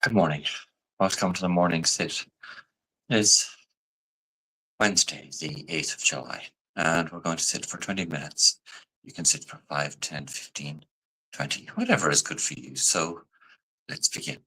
Good morning. Welcome to the morning sit. It's Wednesday, the 8th of July, and we're going to sit for 20 minutes. You can sit for 5, 10, 15, 20, whatever is good for you. So let's begin.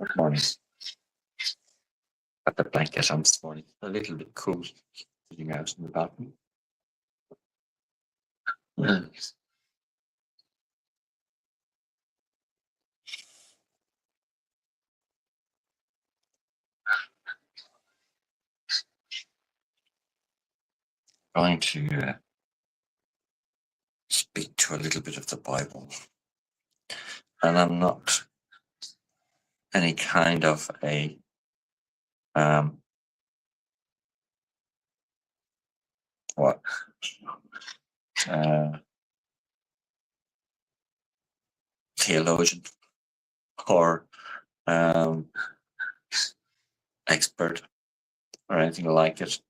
Good morning. Got the blanket on this morning. A little bit cool sitting out in the balcony. Going to speak to a little bit of the Bible. And I'm not any kind of a what theologian or expert or anything like it.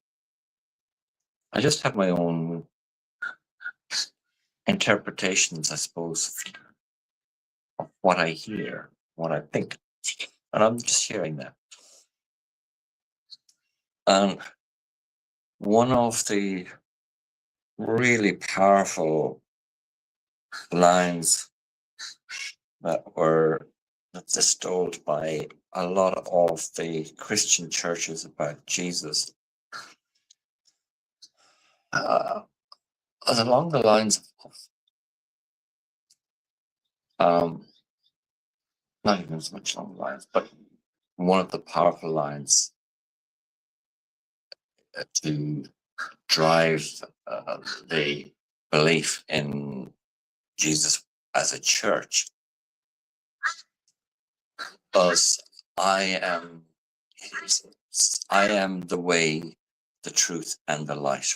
I just have my own interpretations, I suppose, of what I hear, what I think. And I'm just hearing that. And one of the really powerful lines that were distilled by a lot of the Christian churches about Jesus was along the lines of not even as much along the lines, but one of the powerful lines to drive the belief in Jesus as a church was I am the way, the truth, and the light.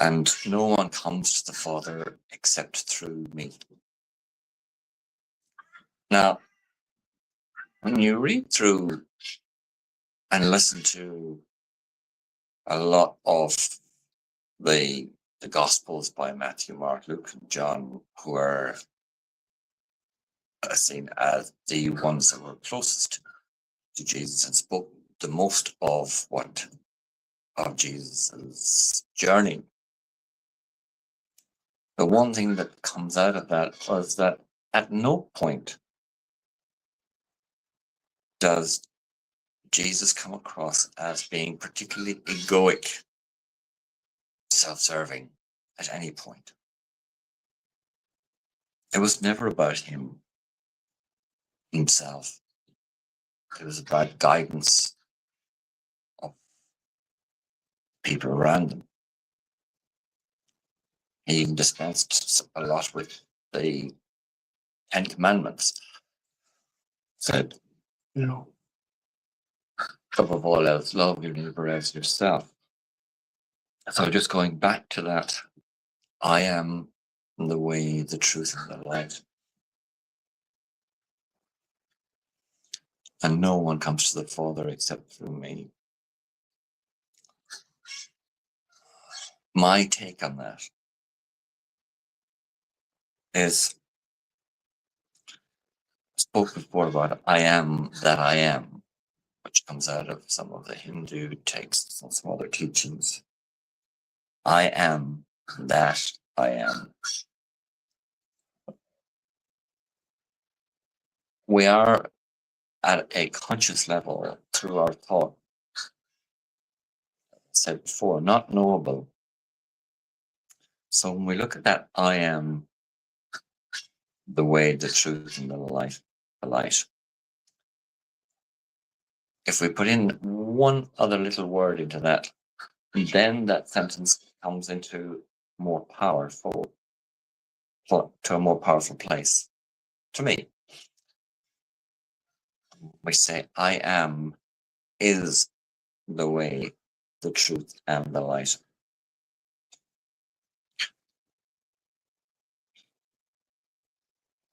And no one comes to the Father except through me. Now, when you read through and listen to a lot of the Gospels by Matthew, Mark, Luke, and John, who are seen as the ones that were closest to Jesus and spoke the most of Jesus' journey. The one thing that comes out of that was that at no point does Jesus come across as being particularly egoic, self-serving at any point. It was never about himself. It was about guidance of people around him. He even dispensed a lot with the 10 Commandments. Said, above all else, love your neighbor as yourself. So just going back to that, I am the way, the truth, and the light. And no one comes to the Father except through me. My take on that is, I spoke before about I am that I am, which comes out of some of the Hindu texts and some other teachings. I am that I am. We are at a conscious level through our thought, said before, not knowable. So when we look at that I am the way, the truth, and the light, if we put in one other little word into that, then that sentence comes into to a more powerful place. To me, we say I am is the way, the truth, and the light.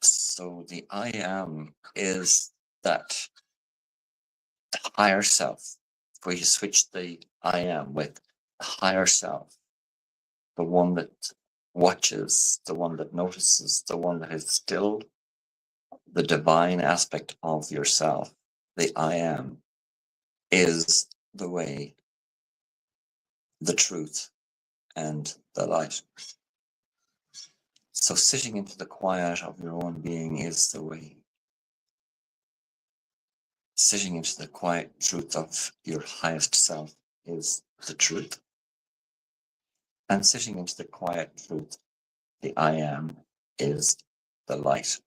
So the I am is that higher self. Where you switch the I am with the higher self, the one that watches, the one that notices, the one that is still the divine aspect of yourself. The I am is the way, the truth, and the light. So sitting into the quiet of your own being is the way. Sitting into the quiet truth of your highest self is the truth. And sitting into the quiet truth, the I am, is the light.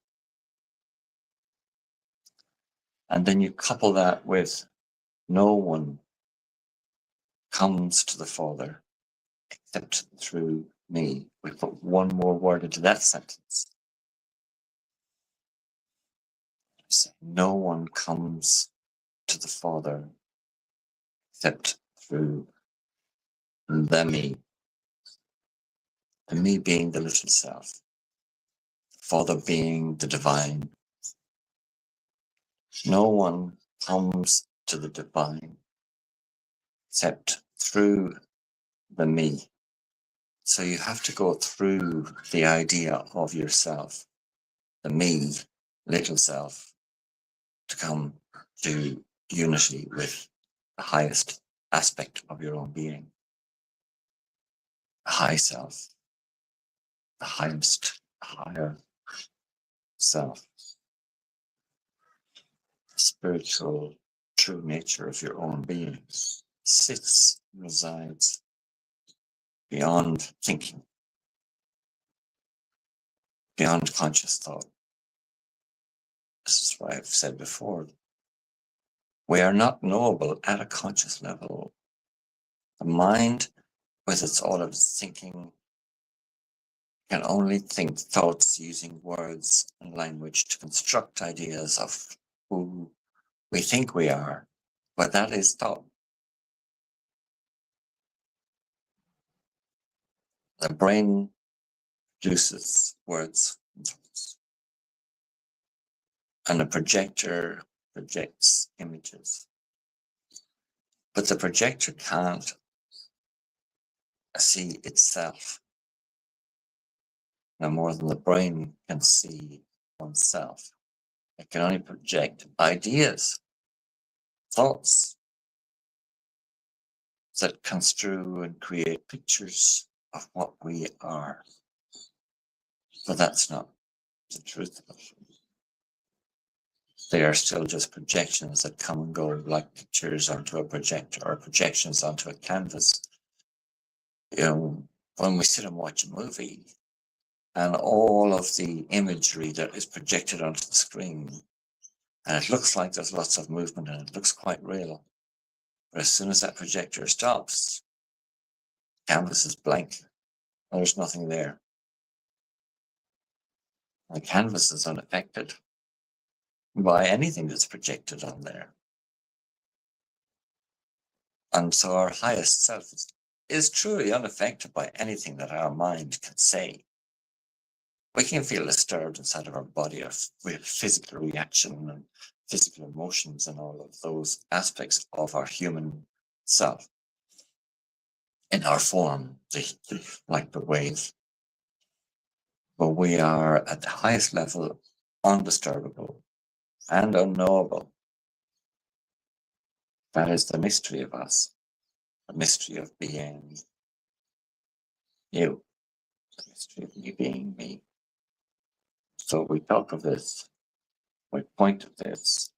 And then you couple that with no one comes to the Father except through me. We put one more word into that sentence. No one comes to the Father except through the me. The me being the little self, Father being the divine. No one comes to the divine except through the me. So you have to go through the idea of yourself, the me, little self, to come to unity with the highest aspect of your own being, the high self, the highest, higher self, the spiritual true nature of your own being sits, resides beyond thinking, beyond conscious thought. This is why I've said before, we are not knowable at a conscious level. The mind, with all of its thinking, can only think thoughts using words and language to construct ideas of who we think we are, but that is thought. The brain produces words and thoughts, and a projector projects images. But the projector can't see itself no more than the brain can see oneself. It can only project ideas, thoughts that construe and create pictures of what we are. But that's not the truth of it. They are still just projections that come and go like pictures onto a projector or projections onto a canvas. You know, when we sit and watch a movie and all of the imagery that is projected onto the screen, and it looks like there's lots of movement and it looks quite real. But as soon as that projector stops, canvas is blank. There's nothing there. The canvas is unaffected by anything that's projected on there. And so our highest self is truly unaffected by anything that our mind can say. We can feel disturbed inside of our body, we have physical reaction and physical emotions and all of those aspects of our human self in our form, like the wave. But we are at the highest level undisturbable and unknowable. That is the mystery of us, the mystery of being you, the mystery of you being me. So we talk of this, we point at this,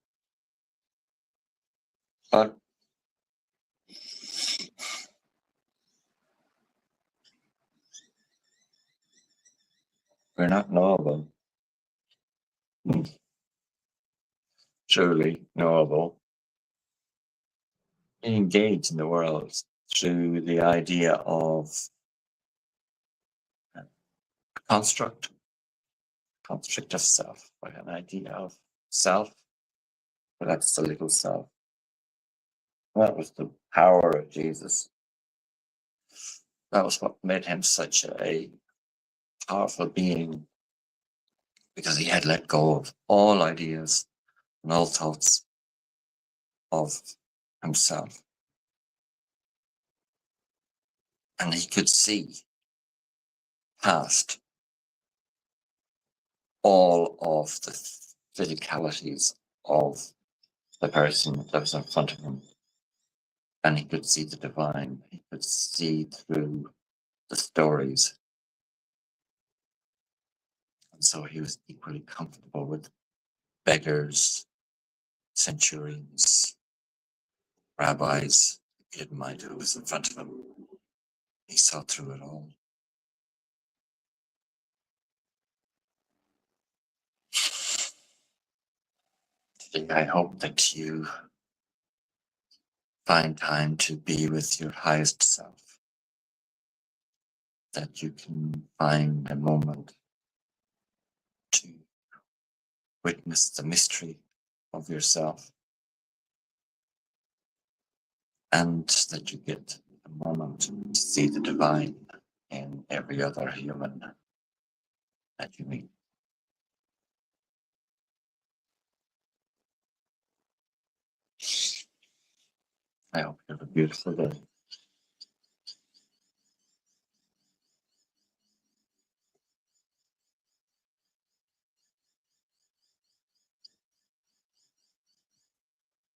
but we're not knowable, truly knowable. We engage in the world through the idea of construct of self, like an idea of self, but that's the little self. That was the power of Jesus. That was what made him such a powerful being, because he had let go of all ideas and all thoughts of himself. And he could see past all of the physicalities of the person that was in front of him. And he could see the divine. He could see through the stories. And so he was equally comfortable with beggars, centurions, rabbis. He didn't mind who was in front of him. He saw through it all. Today, I hope that you find time to be with your highest self, that you can find a moment to witness the mystery of yourself, and that you get a moment to see the divine in every other human that you meet. I hope you have a beautiful day.